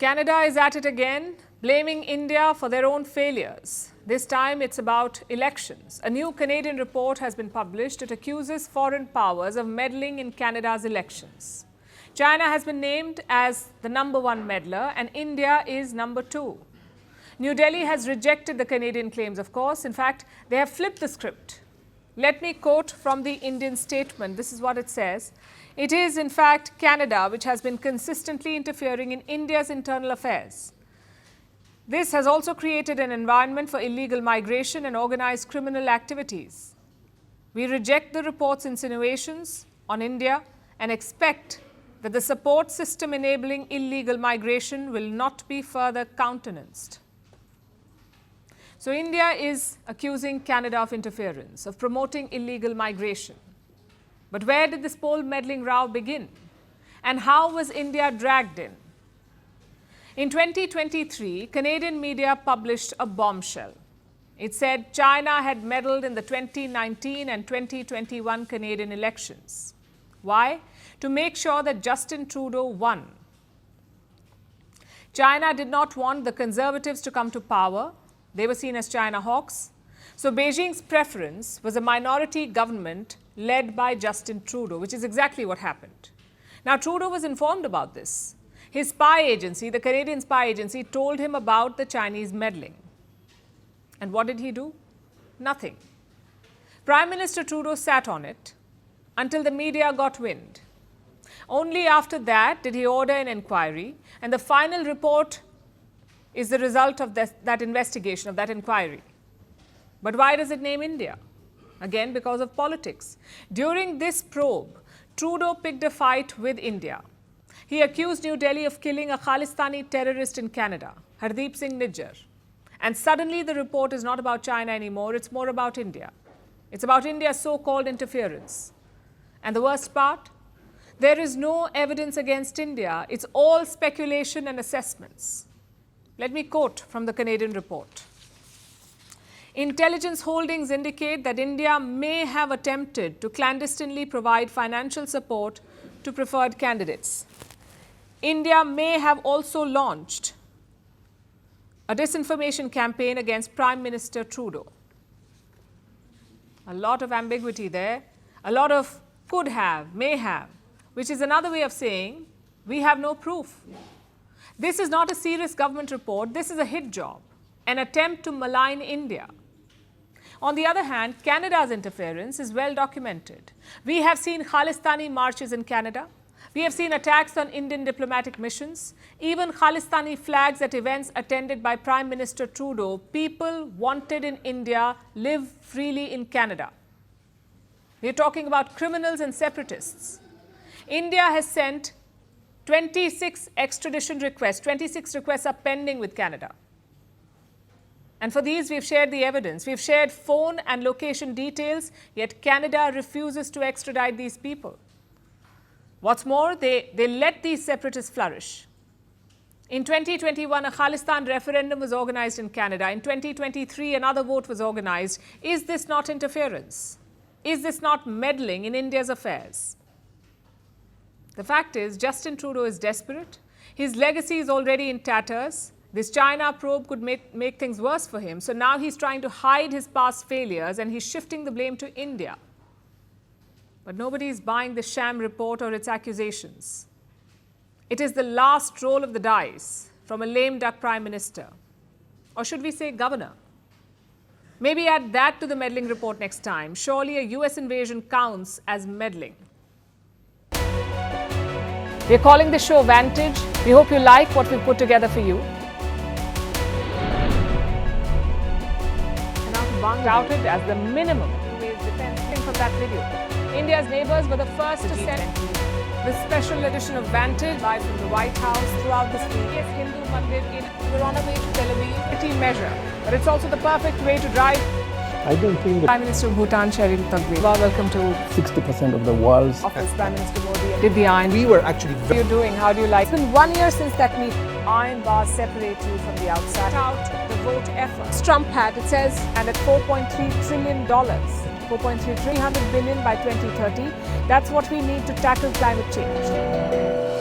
Canada is at it again, blaming India for their own failures. This time it's about elections. A new Canadian report has been published. It accuses foreign powers of meddling in Canada's elections. China has been named as the #1 meddler and India is #2. New Delhi has rejected the Canadian claims, of course. In fact, they have flipped the script. Let me quote from the Indian statement. This is what it says. It is, in fact, Canada which has been consistently interfering in India's internal affairs. This has also created an environment for illegal migration and organized criminal activities. We reject the report's insinuations on India and expect that the support system enabling illegal migration will not be further countenanced. So India is accusing Canada of interference, of promoting illegal migration. But where did this whole meddling row begin? And how was India dragged in? In 2023, Canadian media published a bombshell. It said China had meddled in the 2019 and 2021 Canadian elections. Why? To make sure that Justin Trudeau won. China did not want the Conservatives to come to power. They were seen as China hawks. So Beijing's preference was a minority government led by Justin Trudeau, which is exactly what happened. Now, Trudeau was informed about this. His spy agency, the Canadian spy agency, told him about the Chinese meddling. And what did he do? Nothing. Prime Minister Trudeau sat on it until the media got wind. Only after that did he order an inquiry, and the final report is the result of that investigation, of that inquiry. But why does it name India? Again, because of politics. During this probe, Trudeau picked a fight with India. He accused New Delhi of killing a Khalistani terrorist in Canada, Hardeep Singh Nijjar. And suddenly the report is not about China anymore, it's more about India. It's about India's so-called interference. And the worst part? There is no evidence against India. It's all speculation and assessments. Let me quote from the Canadian report. Intelligence holdings indicate that India may have attempted to clandestinely provide financial support to preferred candidates. India may have also launched a disinformation campaign against Prime Minister Trudeau. A lot of ambiguity there, a lot of could have, may have, which is another way of saying we have no proof. This is not a serious government report. This is a hit job, an attempt to malign India. On the other hand, Canada's interference is well documented. We have seen Khalistani marches in Canada. We have seen attacks on Indian diplomatic missions, even Khalistani flags at events attended by Prime Minister Trudeau. People wanted in India live freely in Canada. We are talking about criminals and separatists. India has sent 26 extradition requests. 26 requests are pending with Canada. And for these, we've shared the evidence. We've shared phone and location details, yet Canada refuses to extradite these people. What's more, they let these separatists flourish. In 2021, a Khalistan referendum was organized in Canada. In 2023, another vote was organized. Is this not interference? Is this not meddling in India's affairs? The fact is, Justin Trudeau is desperate. His legacy is already in tatters. This China probe could make things worse for him. So now he's trying to hide his past failures and he's shifting the blame to India. But nobody is buying the sham report or its accusations. It is the last roll of the dice from a lame duck prime minister. Or should we say governor? Maybe add that to the meddling report next time. Surely a US invasion counts as meddling. We're calling the show Vantage. We hope you like what we've put together for you. Touted as the minimum two-way defense from that video. India's neighbors were the first to send the special edition of Vantage live from the White House throughout the week. Yes, Hindu Mandir we're on our way to Tel Aviv. Pretty measure, but it's also the perfect way to drive. I don't think that Prime Minister of Bhutan, Sherin Tagwe. Welcome to 60% of the world's office. Prime Minister Modi did the iron. We were actually How are you doing? How do you like? It's been 1 year since that meeting. Iron bars separate you from the outside. Out the vote efforts. Trump had, it says, and at $4.3 trillion. 4.3 300 billion by 2030. That's what we need to tackle climate change.